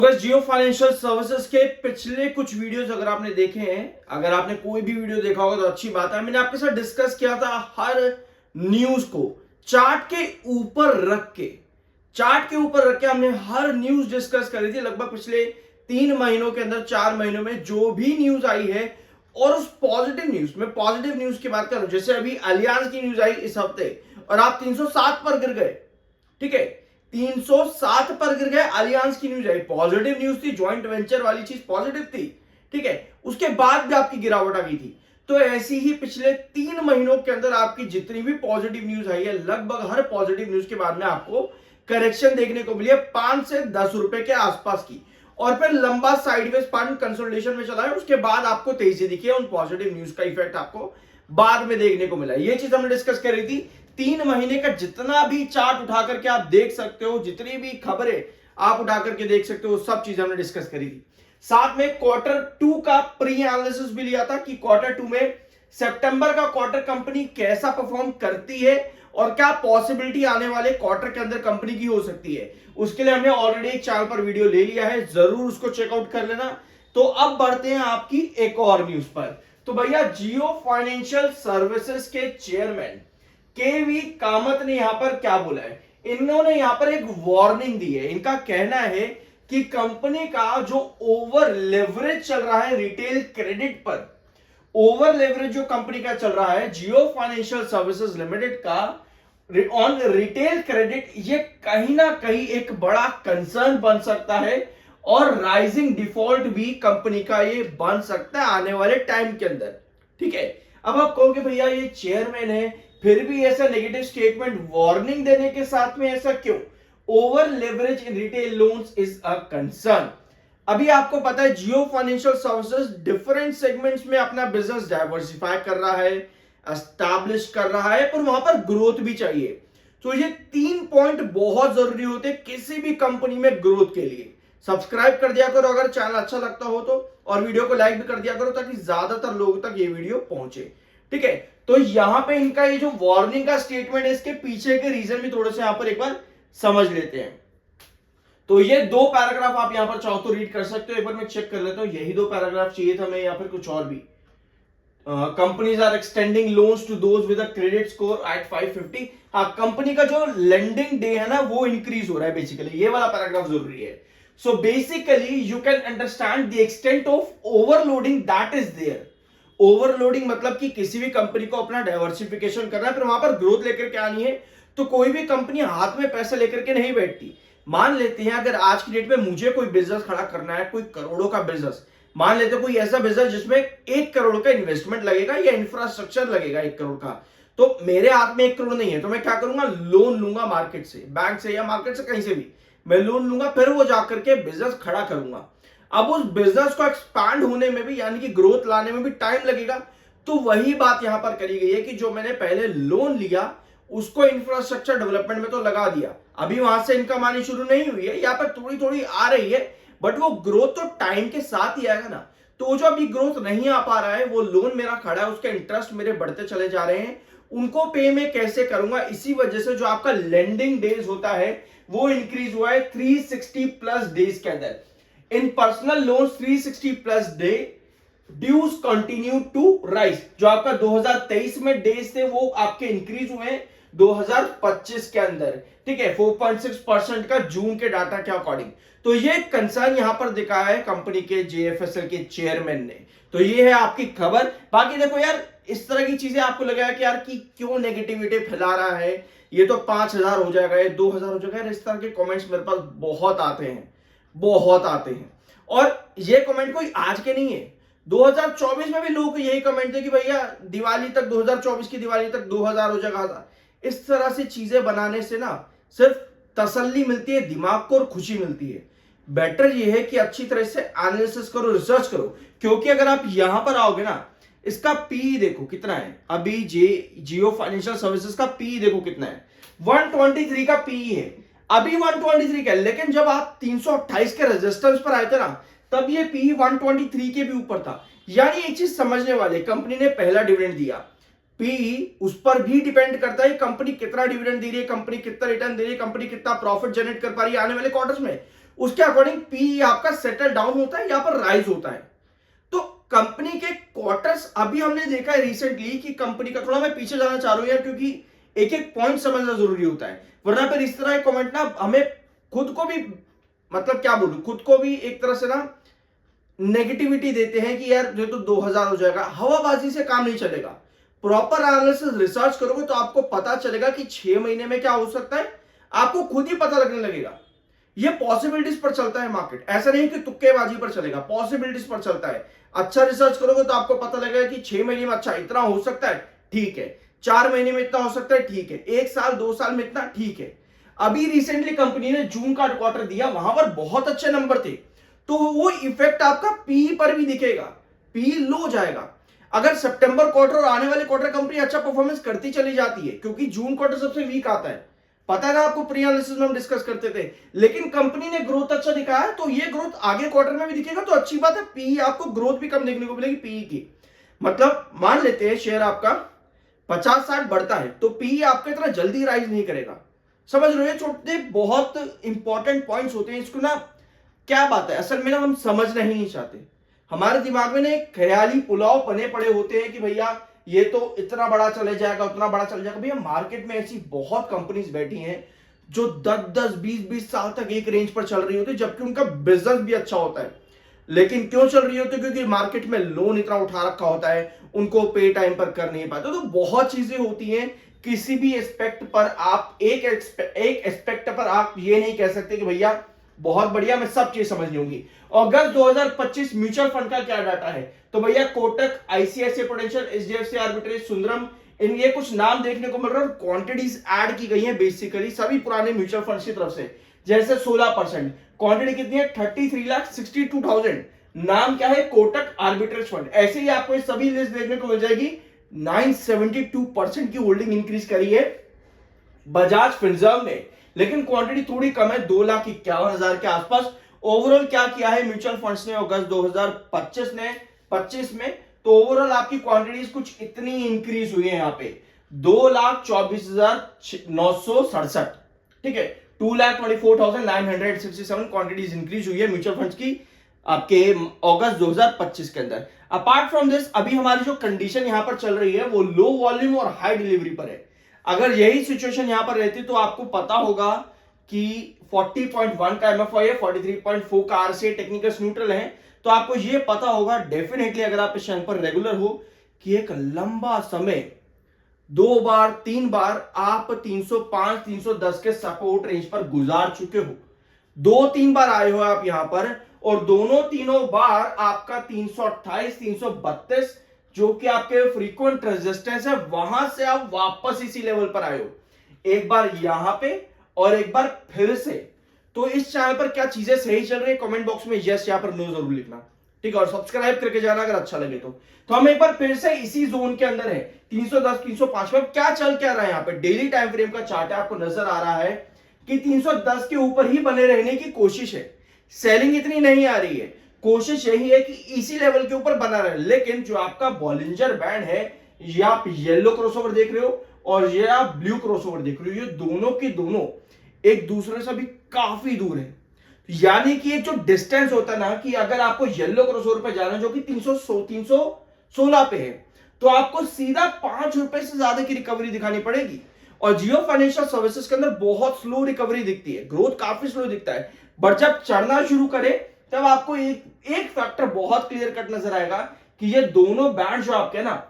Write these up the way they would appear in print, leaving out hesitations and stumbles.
बस जियो financial services के पिछले कुछ वीडियोस अगर आपने देखे हैं, अगर आपने कोई भी वीडियो देखा होगा तो अच्छी बात है। मैंने आपके साथ डिस्कस किया था हर न्यूज को चार्ट के ऊपर रख के हमने हर न्यूज डिस्कस करी थी। लगभग पिछले 3 महीनों के अंदर 4 महीनों में जो भी न्यूज आई है, और उस पॉजिटिव न्यूज की बात करूं, जैसे अभी अलियांस की न्यूज आई इस हफ्ते और आप 307 पर गिर गए। ठीक है, 307 पर गिर गए, अलियांस की न्यूज आई, पॉजिटिव न्यूज थी, ज्वाइंट वेंचर वाली चीज पॉजिटिव थी। ठीक है, उसके बाद भी आपकी गिरावट आ गई थी। तो ऐसी ही पिछले 3 महीनों के अंदर आपकी जितनी भी पॉजिटिव न्यूज आई है, लगभग हर पॉजिटिव न्यूज के बाद में आपको करेक्शन देखने को मिली है 5 से 10 रुपए के आसपास की, और फिर लंबा साइडवेज पैटर्न कंसोलिडेशन में चला है। उसके बाद आपको तेजी दिखी है, उन पॉजिटिव न्यूज का इफेक्ट आपको बाद में देखने को मिला। ये चीज हमने डिस्कस करी थी। 3 महीने का जितना भी चार्ट उठा करके आप देख सकते हो, जितनी भी खबरें आप उठा करके देख सकते हो, सब चीजें हमने डिस्कस करी थी। साथ में Q2 का प्री एनालिसिस भी लिया था कि Q2 में सितंबर का क्वार्टर कंपनी कैसा परफॉर्म करती है और क्या पॉसिबिलिटी आने वाले क्वार्टर के अंदर कंपनी की हो सकती है। उसके लिए हमने ऑलरेडी एक चैनल पर वीडियो ले लिया है, जरूर उसको चेकआउट कर लेना। तो अब बढ़ते हैं आपकी एक और न्यूज पर। तो भैया, जियो फाइनेंशियल सर्विसेज के चेयरमैन केवी कामत ने यहां पर क्या बोला है, इन्होंने यहां पर एक वार्निंग दी है। इनका कहना है कि कंपनी का जो ओवर लेवरेज चल रहा है रिटेल क्रेडिट पर, ओवर लेवरेज जो कंपनी का चल रहा है जियो फाइनेंशियल सर्विसेज लिमिटेड का ऑन रिटेल क्रेडिट, ये कहीं ना कहीं एक बड़ा कंसर्न बन सकता है, और राइजिंग डिफॉल्ट भी कंपनी का ये बन सकता है आने वाले टाइम के अंदर। ठीक है, अब आप कहोगे भैया ये चेयरमैन है, फिर भी ऐसा नेगेटिव स्टेटमेंट वार्निंग देने के साथ में ऐसा क्यों? Over leverage in retail loans is a concern. अभी आपको पता है जियो फाइनेंशियल सर्विसेज डिफरेंट सेगमेंट्स में अपना बिजनेस डाइवर्सिफाई कर रहा है, एस्टैब्लिश कर रहा है, पर वहां पर ग्रोथ भी चाहिए। तो ये 3 पॉइंट बहुत जरूरी होते हैं किसी भी कंपनी में ग्रोथ के लिए। सब्सक्राइब कर दिया करो अगर चैनल अच्छा लगता हो तो, और वीडियो को लाइक भी कर दिया करो ताकि ज्यादातर लोगों तक ये वीडियो पहुंचे। ठीक है, तो यहां पे इनका ये जो वार्निंग का स्टेटमेंट है, इसके पीछे के रीजन भी थोड़े से यहां पर एक बार समझ लेते हैं। तो ये 2 पैराग्राफ आप यहां पर चाहो तो रीड कर सकते हो। एक बार मैं चेक कर लेता हूं, यही 2 पैराग्राफ चाहिए था मैं या फिर कुछ और भी। Companies are extending loans to those with a credit score at 550। हाँ, कंपनी का जो लेंडिंग डे है ना वो इंक्रीज हो रहा है, बेसिकली ये वाला पैराग्राफ जरूरी है। So basically you can understand the extent of overloading that is there. Overloading मतलब कि किसी भी कंपनी को अपना डाइवर्सिफिकेशन करना है, फिर वहां पर ग्रोथ लेकर के आनी है। तो कोई भी कंपनी हाथ में पैसे लेकर के नहीं बैठती। मान लेते हैं अगर आज की डेट में मुझे कोई बिजनेस खड़ा करना है, कोई करोड़ों का बिजनेस, मान लेते हैं कोई ऐसा बिजनेस जिसमें 1 करोड़ का इन्वेस्टमेंट लगेगा या इंफ्रास्ट्रक्चर लगेगा 1 करोड़ का, तो मेरे हाथ में 1 करोड़ नहीं है, तो मैं क्या करूंगा, लोन लूंगा मार्केट से, बैंक से या मार्केट से कहीं से भी मैं लोन लूंगा, फिर वो जाकर के बिजनेस खड़ा करूंगा। अब उस बिजनेस को एक्सपांड होने में भी, यानी कि ग्रोथ लाने में भी टाइम लगेगा। तो वही बात यहां पर करी गई है कि जो मैंने पहले लोन लिया उसको इंफ्रास्ट्रक्चर डेवलपमेंट में तो लगा दिया, अभी वहां से इनकम आनी शुरू नहीं हुई है, यहाँ पर थोड़ी थोड़ी आ रही है, बट वो ग्रोथ तो टाइम के साथ ही आएगा ना। तो वो जो अभी ग्रोथ नहीं आ पा रहा है, वो लोन मेरा खड़ा है, उसके इंटरेस्ट मेरे बढ़ते चले जा रहे हैं, उनको पे मैं कैसे करूंगा। इसी वजह से जो आपका लेंडिंग डेज होता है वो इंक्रीज हुआ है 360 प्लस डेज के अंदर। In personal loans 360 plus day dues continue to rise. जो आपका 2023 में डेज थे वो आपके इंक्रीज हुए हैं 2025 के अंदर। ठीक है, 4.6% का जून के डाटा के अकॉर्डिंग। तो ये कंसर्न यहां पर दिखाया है कंपनी के जेएफएसएल के चेयरमैन ने। तो ये है आपकी खबर। बाकी देखो यार, इस तरह की चीजें आपको लगेगा कि यार कि क्यों नेगेटिविटी फैला रहा है, ये तो 5,000 हो जाएगा, ये 2,000 हो जाएगा। इस तरह के कमेंट्स मेरे पास बहुत आते हैं, बहुत आते हैं। और ये कमेंट कोई आज के नहीं है, 2024 में भी लोग यही कमेंट थे कि भैया दिवाली तक, 2024 की दिवाली तक 2,000 हो जाएगा। इस तरह से चीजें बनाने से ना सिर्फ तसल्ली मिलती है दिमाग को और खुशी मिलती है। बेटर ये है कि अच्छी तरह से एनालिसिस करो, रिसर्च करो, क्योंकि अगर आप यहां पर आओगे ना, इसका पी देखो कितना है, अभी जियो फाइनेंशियल सर्विसेज का पी देखो कितना है, 123 का पी है, अभी 123 का है। लेकिन जब आप 328 के रेजिस्टेंस पर आए थे ना, तब ये पी 123 के भी ऊपर था। यानी एक चीज समझने वाले, कंपनी ने पहला डिविडेंड दिया, पी उस पर भी डिपेंड करता है कंपनी कितना डिविडेंड दे रही है, कंपनी कितना रिटर्न दे रही है, कंपनी कितना प्रॉफिट जनरेट कर पा रही है आने वाले क्वार्टर्स में, उसके अकॉर्डिंग पी आपका सेटल डाउन होता है, यहां पर राइज होता है। तो कंपनी के क्वार्टर्स अभी हमने देखा है रिसेंटली कि कंपनी का, थोड़ा मैं पीछे जाना चाह रहा हूं यार, क्योंकि एक एक पॉइंट समझना जरूरी होता है, वरना फिर इस तरह के कमेंट ना हमें खुद को भी, मतलब क्या बोलूं, खुद को भी एक तरह से ना नेगेटिविटी देते हैं कि यार ये तो 2000 हो जाएगा। हवाबाजी से काम नहीं चलेगा। प्रॉपर एनालिसिस रिसर्च करोगे तो आपको पता चलेगा कि 6 महीने में क्या हो सकता है, आपको खुद ही पता लगने लगेगा। ये पॉसिबिलिटीज पर चलता है मार्केट, ऐसा नहीं कि तुक्केबाजी पर चलेगा, पॉसिबिलिटीज पर चलता है। अच्छा रिसर्च करोगे तो आपको पता लगेगा कि 6 महीने में अच्छा इतना हो सकता है, ठीक है, 4 महीने में इतना हो सकता है, ठीक है, 1 साल 2 साल में इतना, ठीक है। अभी रिसेंटली कंपनी ने जून का क्वार्टर दिया, वहां पर बहुत अच्छे नंबर थे, तो वो इफेक्ट आपका पी पर भी दिखेगा, पी लो जाएगा। अगर सितंबर क्वार्टर और आने वाले क्वार्टर कंपनी अच्छा परफॉर्मेंस करती चली जाती है, क्योंकि जून क्वार्टर सबसे वीक आता है, पता है ना आपको, प्री एनालिसिस में हम डिस्कस करते थे, लेकिन कंपनी ने ग्रोथ अच्छा दिखाया, तो ये ग्रोथ आगे क्वार्टर में भी दिखेगा, तो अच्छी बात है। पी आपको ग्रोथ भी कम देखने को मिलेगी पी की। मतलब मान लेते हैं शेयर आपका 50-60 बढ़ता है, तो पी आपका इतना जल्दी राइज नहीं करेगा। समझ रहे हो, ये छोटे बहुत इंपॉर्टेंट पॉइंट्स होते हैं, इसको ना क्या बात है असल में ना हम समझना ही नहीं चाहते। हमारे दिमाग में ना एक ख्याली पुलाव बने पड़े होते हैं कि भैया ये तो इतना बड़ा चले जाएगा, उतना बड़ा चले जाएगा। भैया मार्केट में ऐसी बहुत कंपनीज बैठी हैं जो 10-10, 20-20 साल तक एक रेंज पर चल रही होती है, जबकि उनका बिजनेस भी अच्छा होता है, लेकिन क्यों चल रही होती है? क्योंकि मार्केट में लोन इतना उठा रखा होता है, उनको पे टाइम पर कर नहीं पाते। तो बहुत चीजें होती हैं, किसी भी एस्पेक्ट पर आप एक एस्पेक्ट पर आप ये नहीं कह सकते कि भैया बहुत बढ़िया मैं सब चीज समझ लूंगी। अगस्त 2025 म्यूचुअल फंड का क्या डाटा है? तो भैया Kotak, ICICI Prudential, HDFC arbitrage, Sundaram, इन ये कुछ नाम देखने को मिल रहा है और क्वांटिटीज ऐड की गई है बेसिकली सभी पुराने म्यूचुअल फंड की तरफ से। जैसे 16% क्वांटिटी कितनी है? 33,62,000। नाम क्या है? Kotak arbitrage fund. ऐसे ही आपको ये सभी लिस्ट देखने को मिल जाएगी। 972% की होल्डिंग इंक्रीज करी है बजाज फिनसर्व ने, लेकिन क्वांटिटी थोड़ी कम है, 2,51,000 के आसपास। ओवरऑल क्या किया है म्यूचुअल फंड्स ने अगस्त 2025 में? तो ओवरऑल आपकी क्वांटिटीज कुछ इतनी इंक्रीज हुई है यहाँ पे, 2,24,967, ठीक है, 2,24,967 क्वांटिटीज इंक्रीज हुई है म्यूचुअल फंड्स की आपके अगस्त 2025 के अंदर। अपार्ट फ्रॉम दिस, अभी हमारी जो कंडीशन यहां पर चल रही है वो लो वॉल्यूम और हाई डिलीवरी पर है। अगर यही सिचुएशन यहां पर रहती तो आपको पता होगा कि 40.1 का एमएफआई है, 43.4 का आरसीआई टेक्निकल न्यूट्रल है, तो आपको यह पता होगा डेफिनेटली, अगर आप इस चैनल पर रेगुलर हो, कि एक लंबा समय 2 बार 3 बार आप 305 310 के सपोर्ट रेंज पर गुजार चुके हो। 2-3 बार आए हो आप यहां पर, और दोनों तीनों बार आपका 328 332 जो कि आपके फ्रीक्वेंट रेजिस्टेंस है, वहां से आप वापस इसी लेवल पर आए हो, एक बार यहां पे और एक बार फिर से। तो इस चैनल पर क्या चीजें सही चल रही है? कमेंट बॉक्स में यस यहां पर नो जरूर लिखना, ठीक है, और सब्सक्राइब करके जाना अगर अच्छा लगे तो हम एक बार फिर से इसी जोन के अंदर है, 310 305 में। क्या चल क्या रहा है यहाँ पे? डेली टाइम फ्रेम का चार्ट है, आपको नजर आ रहा है कि 310 के ऊपर ही बने रहने की कोशिश है। सेलिंग इतनी नहीं आ रही है, कोशिश यही है कि इसी लेवल के ऊपर बना रहे। लेकिन जो आपका बॉलिंजर बैंड है, ये आप येलो क्रॉसओवर देख रहे हो और ये आप ब्लू क्रॉसओवर देख रहे हो, ये दोनों की दोनों एक दूसरे से भी काफी दूर है। यानी कि एक जो डिस्टेंस होता है ना, कि अगर आपको येलो क्रॉसओवर पे जाना है जो कि 316 पे है, तो आपको सीधा 5 रुपए से ज्यादा की रिकवरी दिखानी पड़ेगी। और जियो फाइनेंशियल सर्विसेज के अंदर बहुत स्लो रिकवरी दिखती है, ग्रोथ काफी स्लो दिखता है, बट जब चढ़ना शुरू करे तब आपको एक फैक्टर बहुत क्लियर कट नजर आएगा कि ये दोनों बैंड जो आपके ना,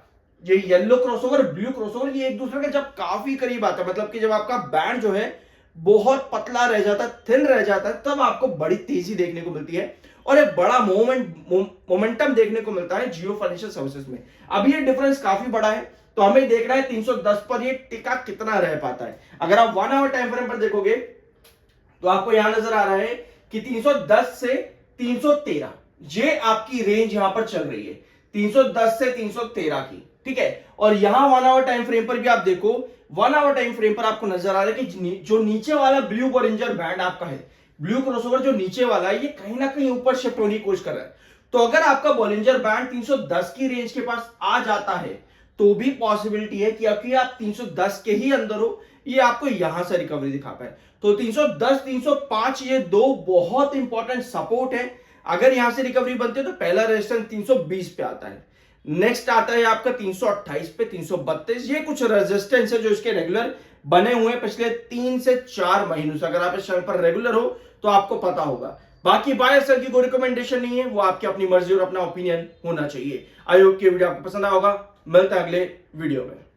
ये येलो क्रॉसओवर ब्लू क्रॉसओवर, ये एक दूसरे के जब काफी करीब आता है, मतलब कि जब आपका बैंड जो है बहुत पतला रह जाता है, थिन रह जाता है, तब आपको बड़ी तेजी देखने को मिलती है और एक बड़ा मोमेंटम देखने को मिलता है जियो फाइनेंशियल सर्विसेज में। अभी ये डिफरेंस काफी बड़ा है, तो हमें देखना है 310 पर ये टिका कितना रह पाता है। अगर आप 1 आवर टाइम फ्रेम पर देखोगे तो आपको यहां नजर आ रहा है कि 310 से 313 ये आपकी रेंज यहां पर चल रही है, 310 से 313 की, ठीक है। और यहां 1 आवर टाइम फ्रेम पर भी आप देखो, 1 आवर टाइम फ्रेम पर आपको नजर आ रहा है कि जो नीचे वाला ब्लू बॉलिंजर बैंड आपका है, ब्लू क्रॉसओवर जो नीचे वाला है, ये कहीं ना कहीं ऊपर शिफ्ट होने की कोशिश कर रहा है। तो अगर आपका बॉलिंजर बैंड 310 की रेंज के पास आ जाता है तो भी पॉसिबिलिटी है कि आप 310 के ही अंदर हो, ये आपको यहां से रिकवरी दिखा पाए। तो 310 305 ये दो बहुत इंपॉर्टेंट सपोर्ट है। अगर यहां से रिकवरी बनती है तो पहला रेजिस्टेंस 320 पे आता है, नेक्स्ट आता है आपका 328 पे, 332। ये कुछ रेजिस्टेंस है जो इसके रेगुलर बने हुए हैं पिछले 3 से 4 महीनों से। अगर आप इस चैनल पर रेगुलर हो तो आपको पता होगा। बाकी बायर सेल की कोई रिकमेंडेशन नहीं है, वो आपकी अपनी मर्जी और अपना ओपिनियन होना चाहिए। आई होप कि वीडियो आपको पसंद आया होगा। मिलते हैं अगले वीडियो में।